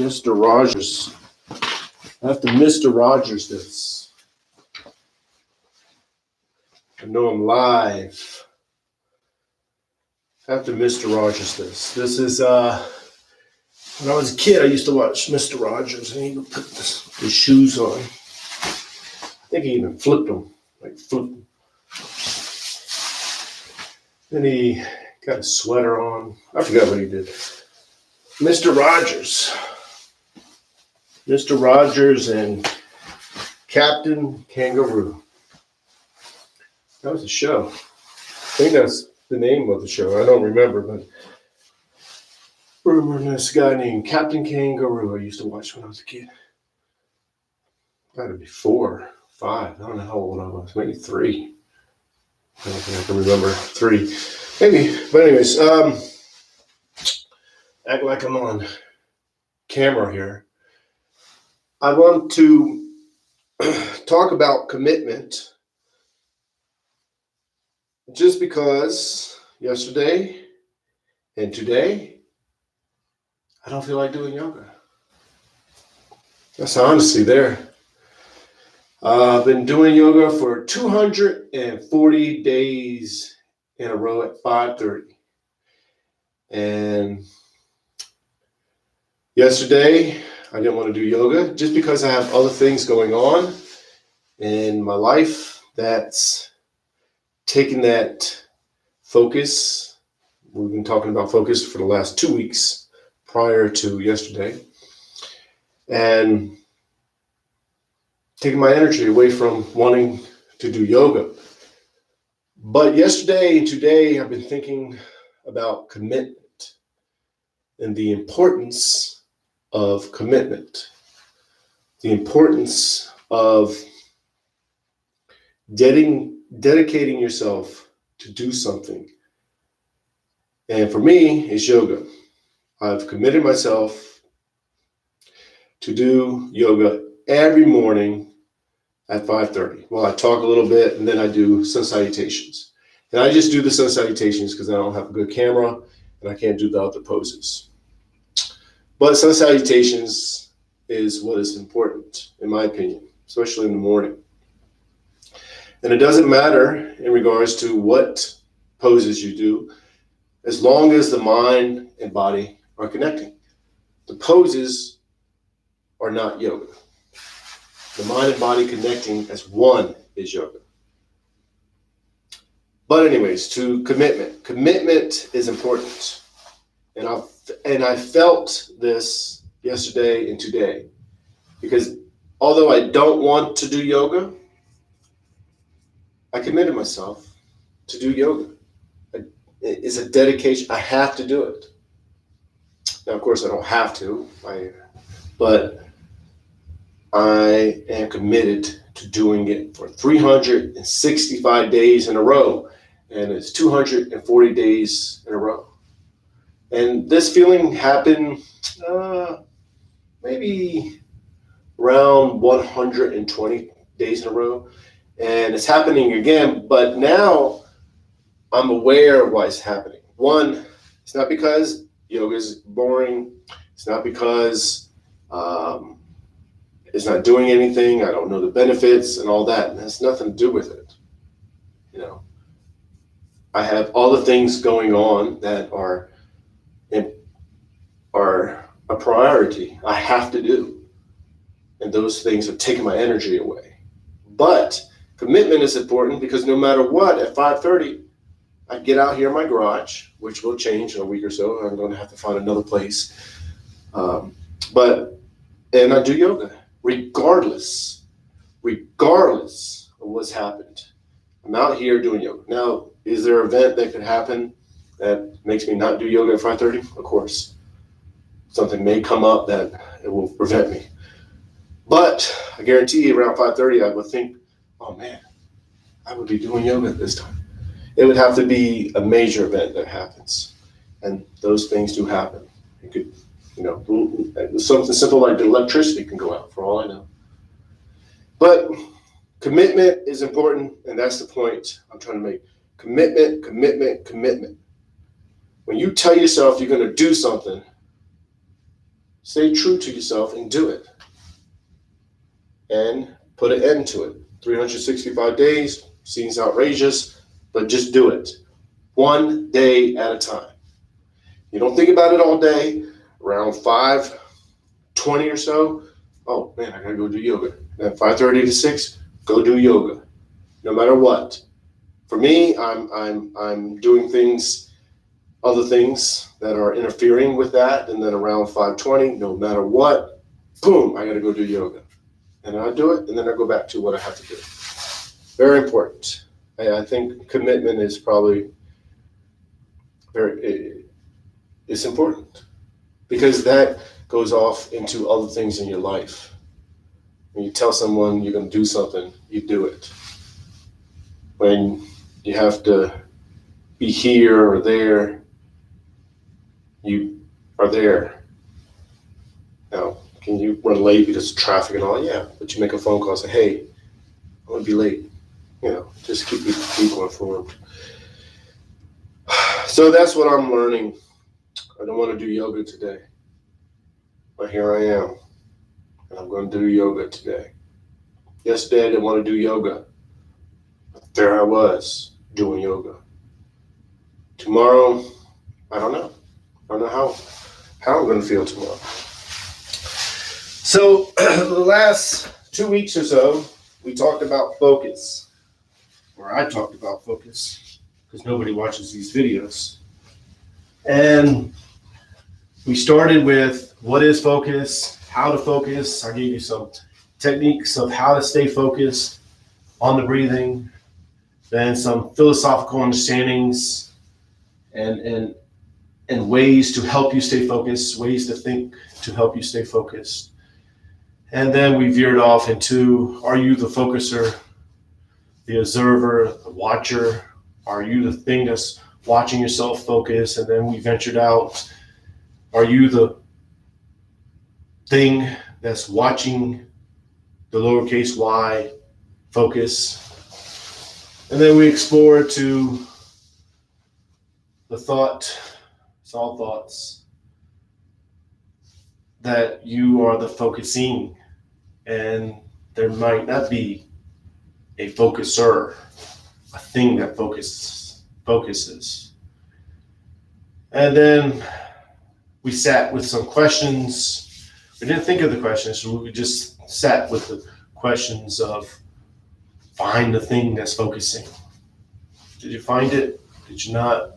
Mr. Rogers. I have to Mr. Rogers this. I know I'm live. I have to Mr. Rogers this. This is, when I was a kid, I used to watch Mr. Rogers, and he would put his shoes on. I think he even flipped them, like flipped them. Then he got a sweater on. I forgot what he did. Mr. Rogers. Mr. Rogers and Captain Kangaroo. That was a show. I think that's the name of the show. I don't remember, but I remember this guy named Captain Kangaroo I used to watch when I was a kid. Got to be 4, 5. I don't know how old I was. Maybe 3. I don't think I can remember 3. Maybe. But anyways, act like I'm on camera here. I want to talk about commitment just because yesterday and today I don't feel like doing yoga. That's honestly there. I've been doing yoga for 240 days in a row at 5:30. And yesterday, I didn't want to do yoga just because I have other things going on in my life that's taking that focus. We've been talking about focus for the last 2 weeks prior to yesterday. And taking my energy away from wanting to do yoga. But yesterday and today, I've been thinking about commitment and the importance of commitment, the importance of dedicating yourself to do something. And for me, it's yoga. I've committed myself to do yoga every morning at 5:30. Well, I talk a little bit and then I do sun salutations. And I just do the sun salutations because I don't have a good camera and I can't do the other poses. But sun salutations is what is important, in my opinion, especially in the morning. And it doesn't matter in regards to what poses you do, as long as the mind and body are connecting. The poses are not yoga. The mind and body connecting as one is yoga. But anyways, to commitment. Commitment is important. And I felt this yesterday and today, because although I don't want to do yoga, I committed myself to do yoga. It's a dedication. I have to do it. Now, of course, I don't have to, but I am committed to doing it for 365 days in a row, and it's 240 days in a row. And this feeling happened maybe around 120 days in a row. And it's happening again, but now I'm aware of why it's happening. One, it's not because yoga is boring. It's not because it's not doing anything. I don't know the benefits and all that. It has nothing to do with it. You know, I have all the things going on that are a priority I have to do. And those things are taking my energy away. But commitment is important because no matter what, at 5:30, I get out here in my garage, which will change in a week or so. I'm going to have to find another place. And I do yoga, regardless of what's happened. I'm out here doing yoga. Now, is there an event that could happen that makes me not do yoga at 5:30? Of course. Something may come up that it will prevent me. But I guarantee you around 5:30, I would think, oh man, I would be doing yoga at this time. It would have to be a major event that happens. And those things do happen. It could, something simple like the electricity can go out for all I know. But commitment is important, and that's the point I'm trying to make. Commitment, commitment, commitment. When you tell yourself you're going to do something, Stay true to yourself and do it. And put an end to it. 365 days seems outrageous, but just do it. One day at a time. You don't think about it all day. Around 5:20 or so, oh man, I gotta go do yoga. Then 5:30 to 6, go do yoga. No matter what. For me, I'm doing other things that are interfering with that, and then around 5:20, no matter what, boom, I gotta go do yoga. And I do it, and then I go back to what I have to do. Very important. I think commitment is probably it's important, because that goes off into other things in your life. When you tell someone you're going to do something, you do it. When you have to be here or there, you are there. Now, can you run late because of traffic and all? Yeah, but you make a phone call and say, hey, I'm going to be late. Just keep people informed. So that's what I'm learning. I don't want to do yoga today, but here I am, and I'm going to do yoga today. Yesterday, I didn't want to do yoga, but there I was doing yoga. Tomorrow, I don't know. I don't know how I'm going to feel tomorrow. So the last 2 weeks or so, we talked about focus, or I talked about focus, because nobody watches these videos. And we started with what is focus, how to focus. I gave you some techniques of how to stay focused on the breathing, then some philosophical understandings and ways to help you stay focused, ways to think to help you stay focused. And then we veered off into, are you the focuser, the observer, the watcher? Are you the thing that's watching yourself focus? And then we ventured out, are you the thing that's watching the lowercase y focus? And then we explored to the thought, it's all thoughts, that you are the focusing, and there might not be a focuser, a thing that focuses. And then we sat with some questions. We didn't think of the questions, so we just sat with the questions of, find the thing that's focusing. Did you find it? Did you not?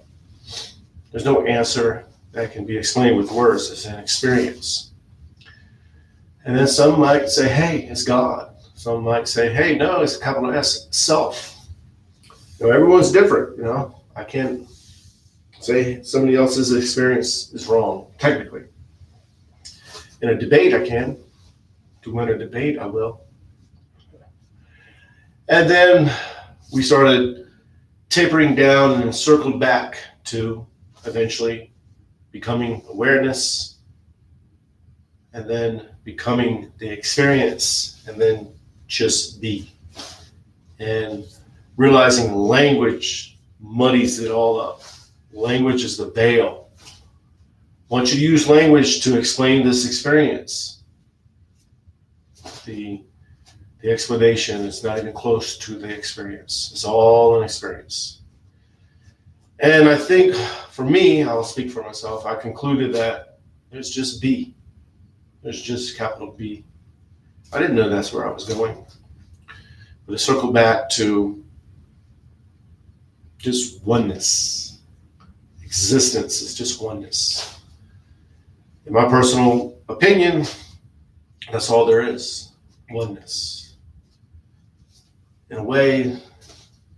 There's no answer that can be explained with words. It's an experience. And then some might say, hey, it's God. Some might say, hey, no, it's a capital S, self. Everyone's different. I can't say somebody else's experience is wrong, technically. In a debate, I can. To win a debate, I will. And then we started tapering down and circled back to eventually becoming awareness, and then becoming the experience, and then just be. And realizing language muddies it all up. Language is the veil. Once you use language to explain this experience, the explanation is not even close to the experience. It's all an experience. And I think for me, I'll speak for myself, I concluded that there's just B. There's just capital B. I didn't know that's where I was going. But I circled back to just oneness. Existence is just oneness. In my personal opinion, that's all there is, oneness. In a way,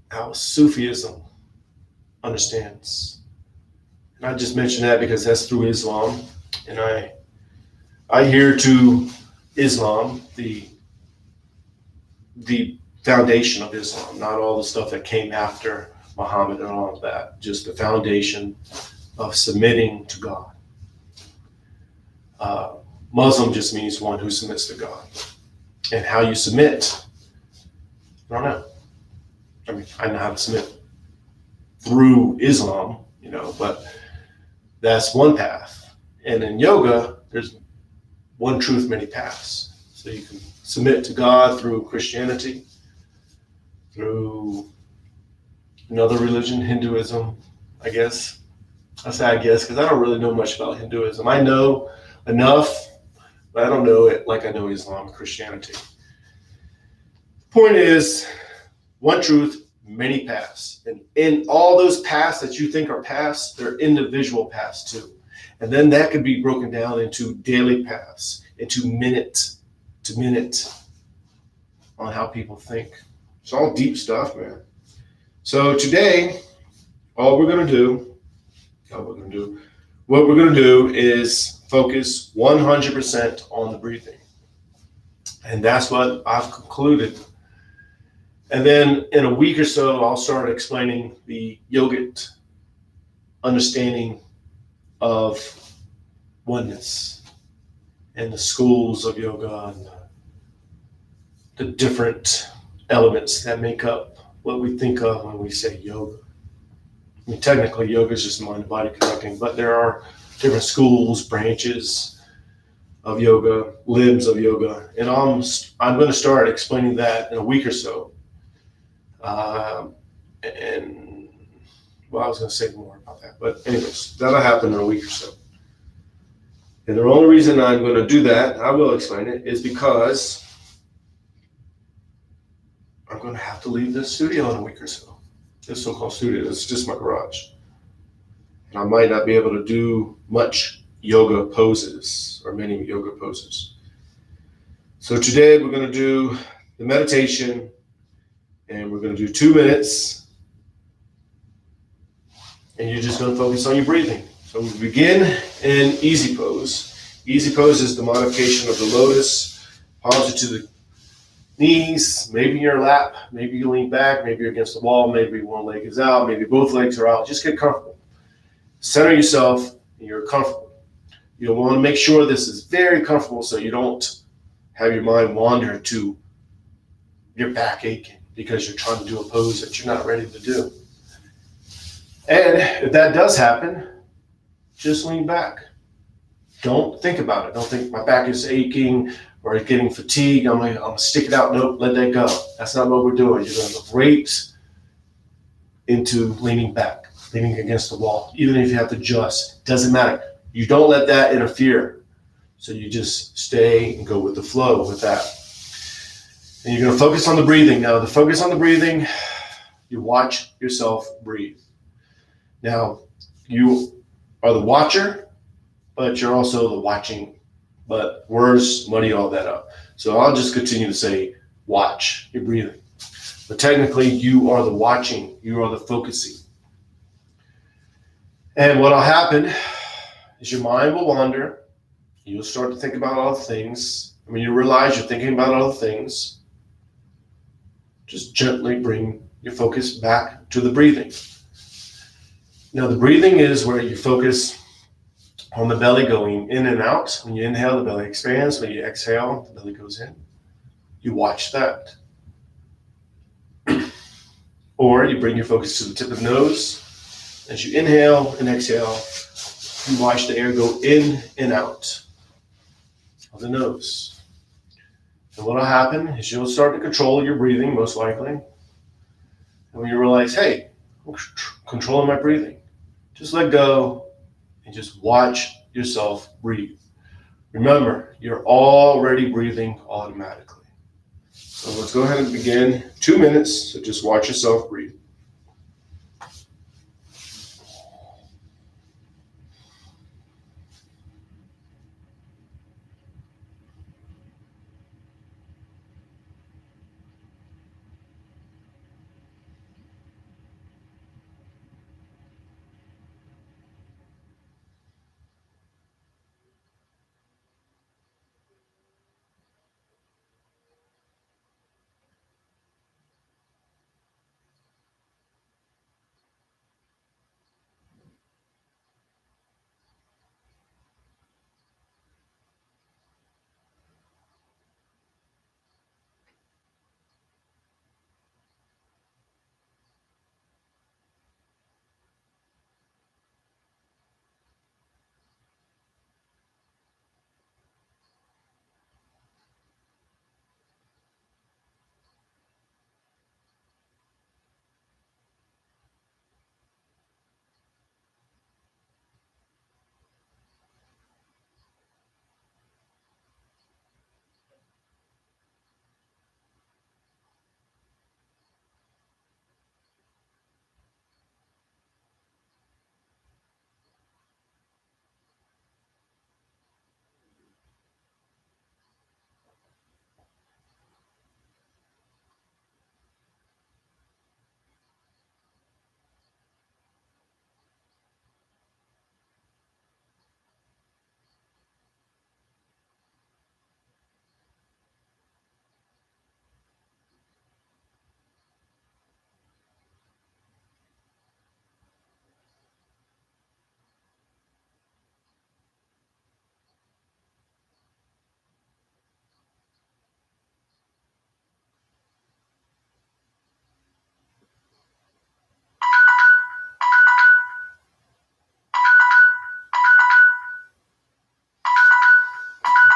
how Sufism understands. And I just mention that because that's through Islam. And I adhere to Islam, the foundation of Islam, not all the stuff that came after Muhammad and all of that, just the foundation of submitting to God. Muslim just means one who submits to God. And how you submit, I don't know. I mean, I know how to submit through Islam, but that's one path. And in yoga, there's one truth, many paths. So you can submit to God through Christianity, through another religion, Hinduism, I guess. I say I guess because I don't really know much about Hinduism. I know enough, but I don't know it like I know Islam and Christianity. The point is, one truth, many paths. And in all those paths that you think are paths, they're individual paths too. And then that could be broken down into daily paths, into minute to minute on how people think. It's all deep stuff, man. So today, what we're going to do is focus 100% on the breathing. And that's what I've concluded. And then in a week or so, I'll start explaining the yogic understanding of oneness and the schools of yoga and the different elements that make up what we think of when we say yoga. I mean, technically, yoga is just mind and body connecting, but there are different schools, branches of yoga, limbs of yoga, and I'm going to start explaining that in a week or so. And well, I was going to say more about that, but anyways, that'll happen in a week or so. And the only reason I'm going to do that, I will explain it, is because I'm going to have to leave this studio in a week or so. This so-called studio, it's just my garage. And I might not be able to do much yoga poses or many yoga poses. So today we're going to do the meditation, and we're going to do 2 minutes, and you're just going to focus on your breathing. So we begin in easy pose. Easy pose is the modification of the lotus. Palms are to the knees, maybe your lap, maybe you lean back, maybe you're against the wall, maybe one leg is out, maybe both legs are out. Just get comfortable. Center yourself, and you're comfortable. You'll want to make sure this is very comfortable so you don't have your mind wander to your back aching because you're trying to do a pose that you're not ready to do. And if that does happen, just lean back. Don't think about it. Don't think my back is aching or getting fatigued. I'm gonna stick it out. Nope, let that go. That's not what we're doing. You're going to go right into leaning back, leaning against the wall. Even if you have to adjust, doesn't matter. You don't let that interfere. So you just stay and go with the flow with that. And you're going to focus on the breathing. Now, to focus on the breathing, you watch yourself breathe. Now, you are the watcher, but you're also the watching. But words muddy all that up. So I'll just continue to say, watch your breathing. But technically, you are the watching. You are the focusing. And what will happen is your mind will wander. You'll start to think about other things. When you realize you're thinking about other things, just gently bring your focus back to the breathing. Now, the breathing is where you focus on the belly going in and out. When you inhale, the belly expands. When you exhale, the belly goes in. You watch that. Or you bring your focus to the tip of the nose. As you inhale and exhale, you watch the air go in and out of the nose. And what will happen is you'll start to control your breathing, most likely. And when you realize, hey, I'm controlling my breathing, just let go and just watch yourself breathe. Remember, you're already breathing automatically. So let's go ahead and begin. 2 minutes, so just watch yourself breathe.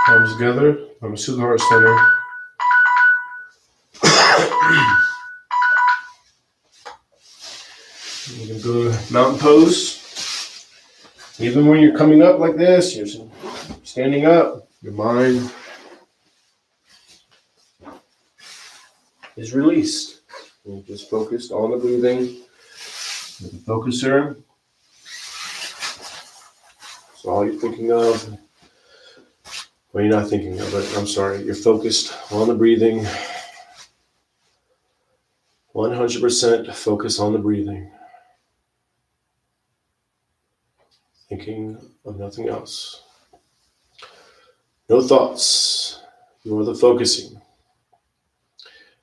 Palms together, thumbs to the heart center. You're going to go to mountain pose. Even when you're coming up like this, you're standing up, your mind is released. You're just focused on the breathing. With the focuser. So all you're thinking of, well, you're not thinking of it, I'm sorry. You're focused on the breathing. 100% focus on the breathing. Thinking of nothing else. No thoughts. You are the focusing.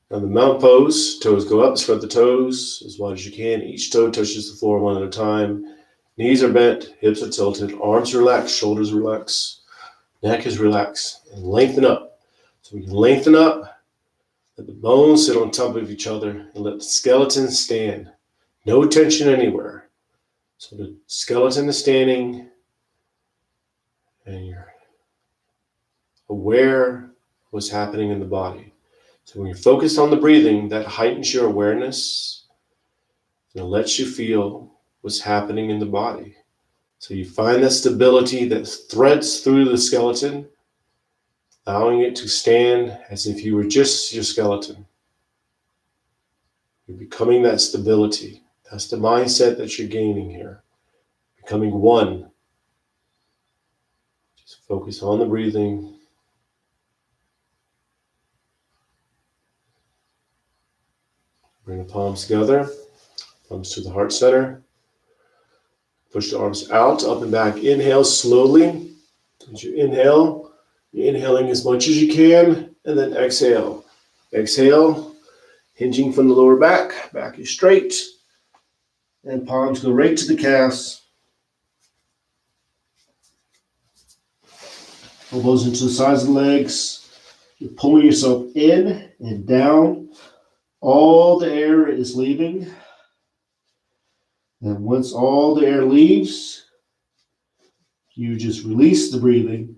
Now the mountain pose, toes go up, spread the toes as wide as you can. Each toe touches the floor one at a time. Knees are bent, hips are tilted, arms relax, shoulders relax, neck is relaxed, and lengthen up. So we can lengthen up, let the bones sit on top of each other, and let the skeleton stand. No tension anywhere. So the skeleton is standing, and you're aware of what's happening in the body. So when you're focused on the breathing, that heightens your awareness, and it lets you feel what's happening in the body. So you find that stability that threads through the skeleton, allowing it to stand as if you were just your skeleton. You're becoming that stability. That's the mindset that you're gaining here. Becoming one. Just focus on the breathing. Bring the palms together, thumbs to the heart center. Push the arms out, up and back. Inhale slowly. As you inhale, you're inhaling as much as you can, and then exhale. Exhale, hinging from the lower back. Back is straight. And palms go right to the calves. Elbows into the sides of the legs. You're pulling yourself in and down. All the air is leaving. And once all the air leaves, you just release the breathing.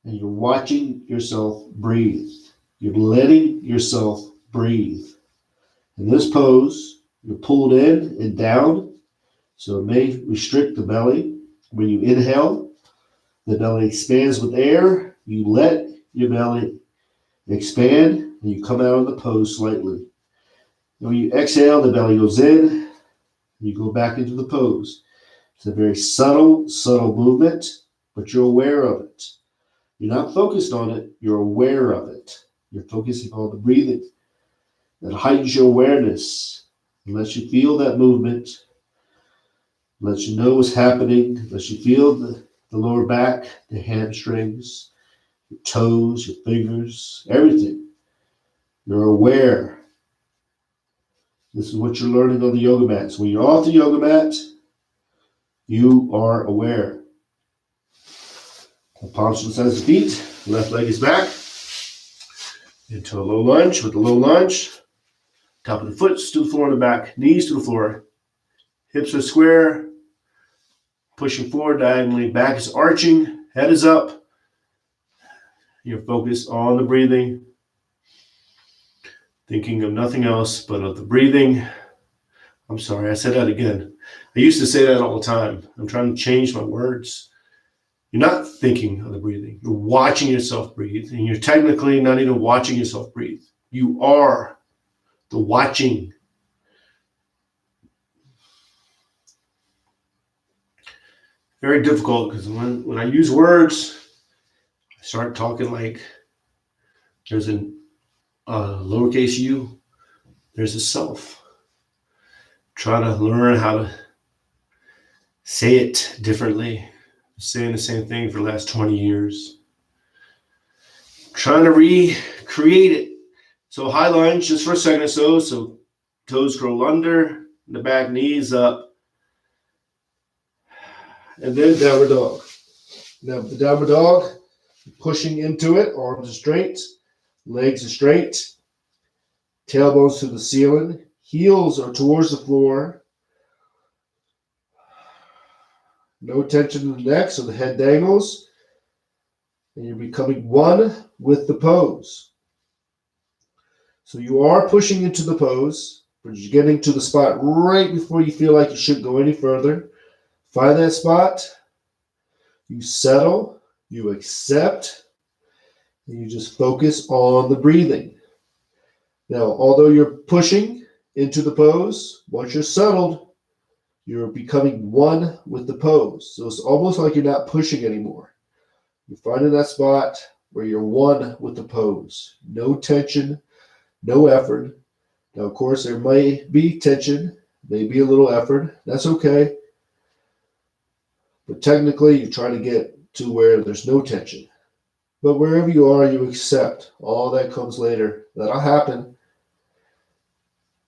And you're watching yourself breathe. You're letting yourself breathe. In this pose, you're pulled in and down, so it may restrict the belly. When you inhale, the belly expands with air. You let your belly expand, and you come out of the pose slightly. And when you exhale, the belly goes in, you go back into the pose. It's a very subtle movement, but you're aware of it. You're not focused on it, you're aware of it. You're focusing on the breathing. That heightens your awareness. It lets you feel that movement. Lets you know what's happening. Lets you feel the lower back, the hamstrings, your toes, your fingers, everything. You're aware. This is what you're learning on the yoga mat. So when you're off the yoga mat, you are aware. The palms to the sides of the feet. Left leg is back. Into a low lunge. With the low lunge, top of the foot to the floor and the back. Knees to the floor. Hips are square. Pushing forward diagonally. Back is arching. Head is up. You're focused on the breathing. Thinking of nothing else but of the breathing. I'm sorry, I said that again. I used to say that all the time. I'm trying to change my words. You're not thinking of the breathing. You're watching yourself breathe. And you're technically not even watching yourself breathe. You are the watching. Very difficult because when I use words, I start talking like there's a lowercase u, there's a self. Try to learn how to say it differently. Saying the same thing for the last 20 years. Trying to recreate it. So high lunge just for a second or so. So toes curl under, the back knees up. And then downward dog. Now the downward dog, pushing into it, arms are straight, legs are straight, tailbones to the ceiling, heels are towards the floor. No tension in the neck, so the head dangles. and you're becoming one with the pose. So you are pushing into the pose, but you're getting to the spot right before you feel like you shouldn't go any further. Find that spot, you settle, you accept, and you just focus on the breathing. Now, although you're pushing into the pose, once you're settled, you're becoming one with the pose. So it's almost like you're not pushing anymore. You're finding that spot where you're one with the pose. No tension, no effort. Now, of course, there may be tension, maybe a little effort. That's okay. But technically, you're trying to get to where there's no tension. But wherever you are, you accept. All that comes later. That'll happen.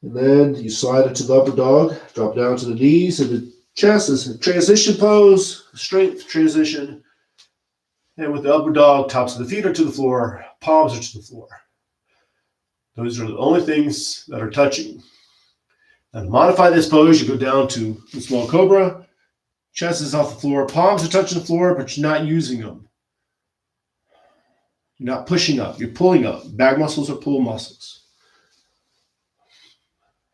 And then you slide into the upper dog, drop down to the knees, and the chest is a transition pose, strength transition. And with the upper dog, tops of the feet are to the floor, palms are to the floor. Those are the only things that are touching. And to modify this pose, you go down to the small cobra, chest is off the floor, palms are touching the floor, but you're not using them. You're not pushing up, you're pulling up. Back muscles are pull muscles.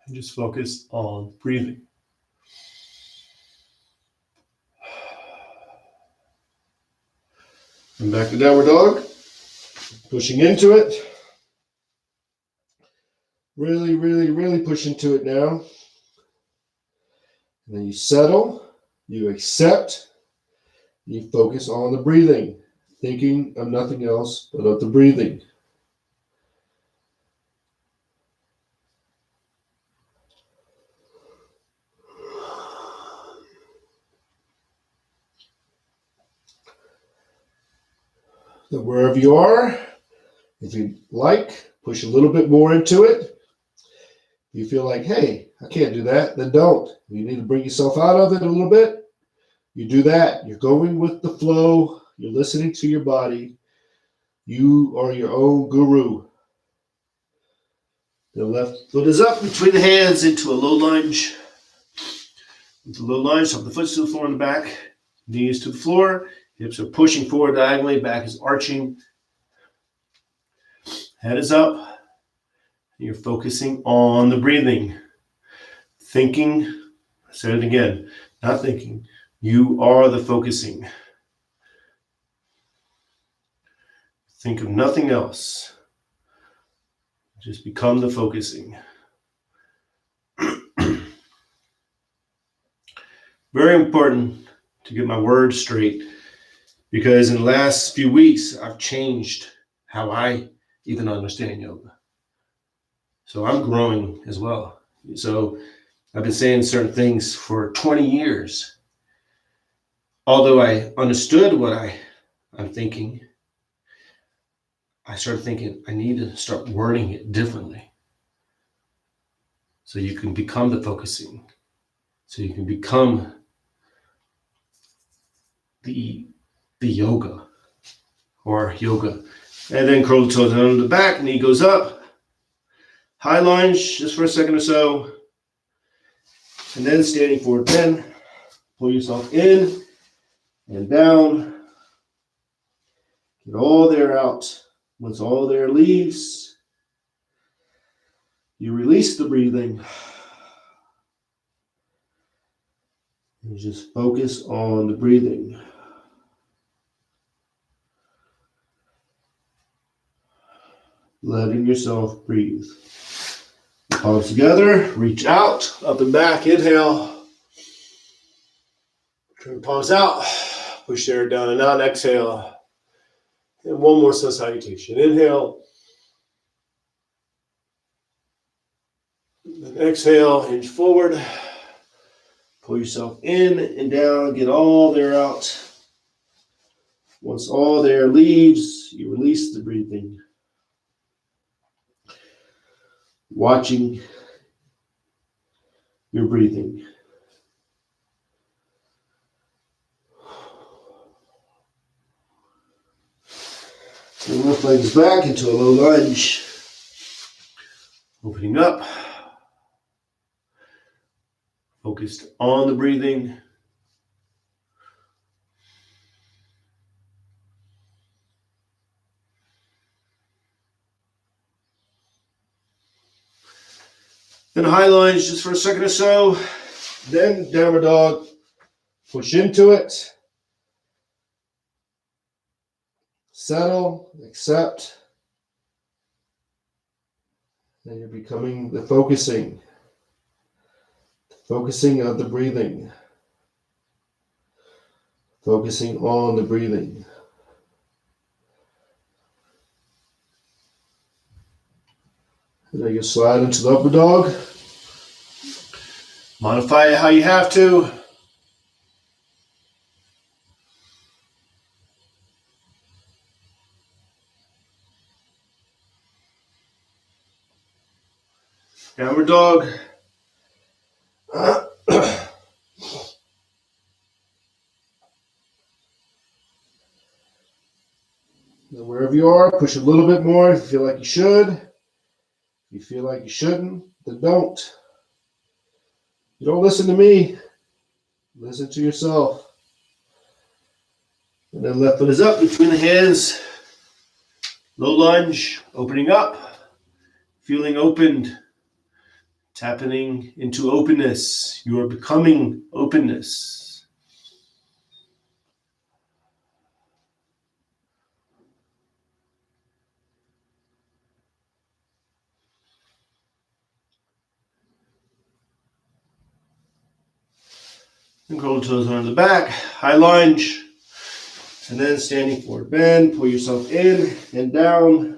And just focus on breathing. And back to downward dog. Pushing into it. Really, really, really push into it now. And then you settle, you accept, you focus on the breathing, thinking of nothing else but of the breathing. So wherever you are, if you like, push a little bit more into it. If you feel like, hey, I can't do that, then don't. If you need to bring yourself out of it a little bit, you do that. You're going with the flow. You're listening to your body. You are your own guru. The left foot is up between the hands into a low lunge. With the low lunge, top of the foot to the floor in the back. Knees to the floor. Hips are pushing forward diagonally. Back is arching. Head is up. You're focusing on the breathing. Thinking, I said it again, not thinking. You are the focusing. Think of nothing else. Just become the focusing. Very important to get my words straight, because in the last few weeks, I've changed how I even understand yoga. So I'm growing as well. So I've been saying certain things for 20 years. Although I understood what I'm thinking, I started thinking I need to start wording it differently. So you can become the focusing. So you can become the yoga or yoga. And then curl the toes down to the back, knee goes up. High lunge just for a second or so. And then standing forward bend. Pull yourself in and down. Get all the air out. Once all the air leaves, you release the breathing. You just focus on the breathing. Letting yourself breathe. Palms together, reach out, up and back, inhale. Turn the palms out, push the air down and out, exhale. And one more sun salutation. Inhale. And exhale, hinge forward. Pull yourself in and down, get all the air out. Once all the air leaves, you release the breathing. Watching your breathing. And lift legs back into a low lunge. Opening up. Focused on the breathing. Then high lunge just for a second or so. Then downward dog. Push into it. Settle, accept. And you're becoming the focusing of the breathing. Focusing on the breathing. And then you slide into the upward dog. Modify it how you have to. Downward dog. And wherever you are, push a little bit more if you feel like you should. If you feel like you shouldn't, then don't. You don't listen to me. Listen to yourself. And then left foot is up between the hands. Low lunge, opening up. Feeling opened. Tapping into openness. You are becoming openness. And curl the toes under the back. High lunge. And then standing forward bend. Pull yourself in and down.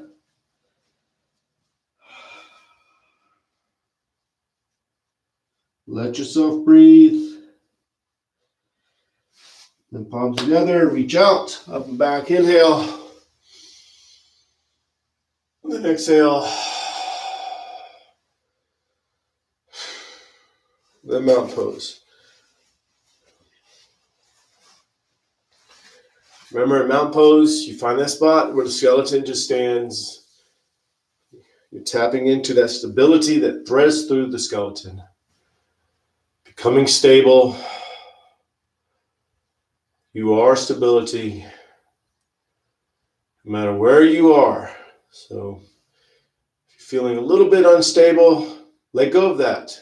Let yourself breathe. Then palms together, reach out, up and back, inhale. And then exhale. Then mountain pose. Remember, in mountain pose, you find that spot where the skeleton just stands. You're tapping into that stability that threads through the skeleton. Becoming stable. You are stability, no matter where you are. So if you're feeling a little bit unstable, let go of that.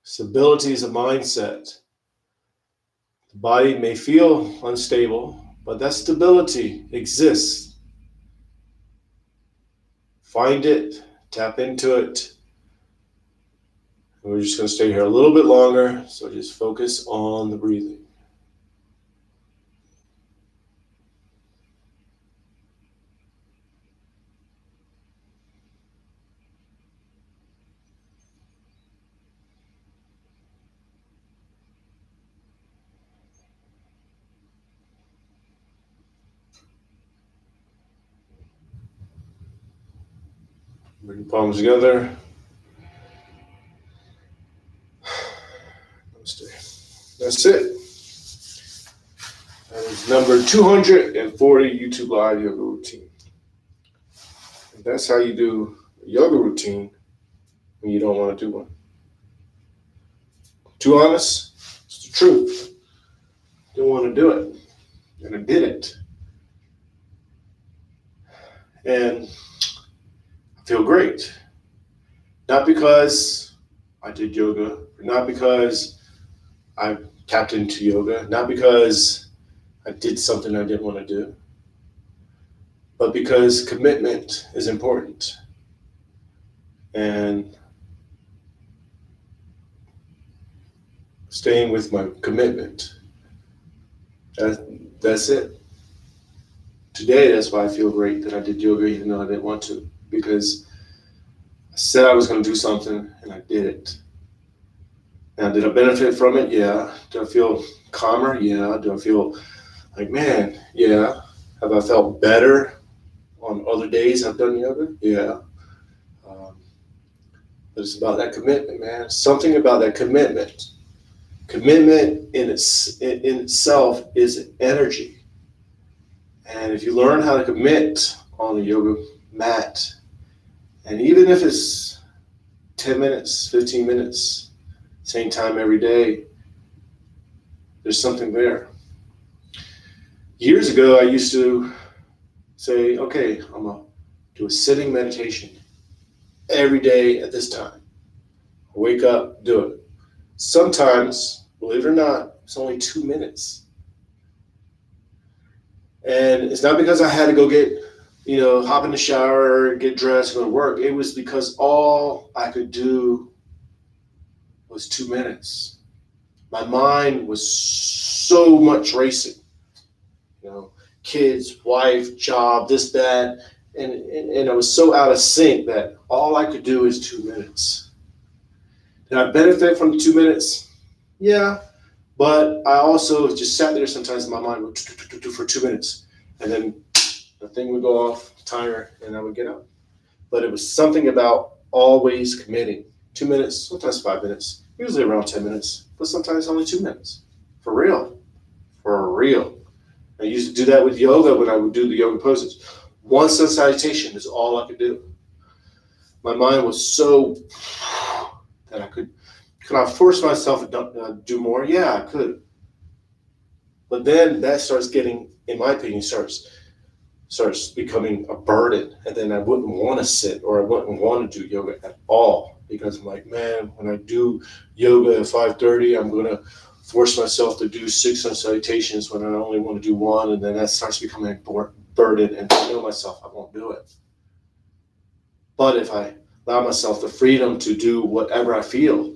Stability is a mindset. The body may feel unstable, but that stability exists. Find it, tap into it. And we're just going to stay here a little bit longer, so just focus on the breathing. Bring your palms together. That's it. That is number 240 YouTube Live Yoga Routine. And that's how you do a yoga routine when you don't want to do one. Too honest, it's the truth. Didn't want to do it, and I did it. And I feel great. Not because I did yoga, not because I tapped into yoga, not because I did something I didn't want to do, but because commitment is important. And staying with my commitment, that's it. Today, that's why I feel great that I did yoga even though I didn't want to, because I said I was going to do something and I did it. Now, did I benefit from it? Yeah. Do I feel calmer? Yeah. Do I feel like, man, yeah. Have I felt better on other days I've done yoga? Yeah. But it's about that commitment, man. Something about that commitment. Commitment in itself is an energy. And if you learn how to commit on the yoga mat, and even if it's 10 minutes, 15 minutes, same time every day, there's something there. Years ago, I used to say, okay, I'm going to do a sitting meditation every day at this time. wake up, do it. Sometimes, believe it or not, it's only 2 minutes. And it's not because I had to go get, hop in the shower, get dressed, go to work. It was because all I could do was 2 minutes. My mind was so much racing. Kids, wife, job, this, that. And I was so out of sync that all I could do is 2 minutes. Did I benefit from the 2 minutes? Yeah. But I also just sat there sometimes in my mind would for 2 minutes. And then the thing would go off, timer, and I would get up. But it was something about always committing. 2 minutes, sometimes 5 minutes, usually around 10 minutes, but sometimes only 2 minutes. For real. For real. I used to do that with yoga when I would do the yoga poses. One sun salutation is all I could do. My mind was so that I could I force myself to do more? Yeah, I could. But then that starts getting, in my opinion, starts becoming a burden. And then I wouldn't want to sit or I wouldn't want to do yoga at all. Because I'm like, man, when I do yoga at 5:30, I'm going to force myself to do 6 sun salutations when I only want to do one. And then that starts becoming a burden. And I know myself, I won't do it. But if I allow myself the freedom to do whatever I feel,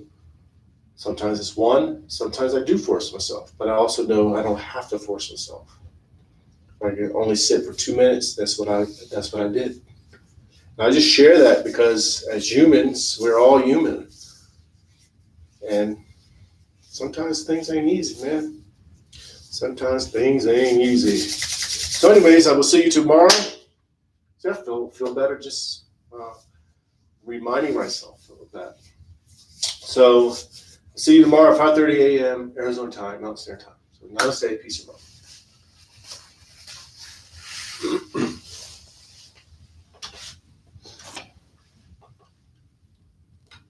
sometimes it's one, sometimes I do force myself, but I also know I don't have to force myself. If I can only sit for 2 minutes, that's what I did. And I just share that because as humans, we're all human. And sometimes things ain't easy, man. Sometimes things ain't easy. So anyways, I will see you tomorrow. Yeah, feel better just reminding myself of that. So see you tomorrow at 5:30 a.m. Arizona time, Mountain Standard Time. So namaste, peace and love.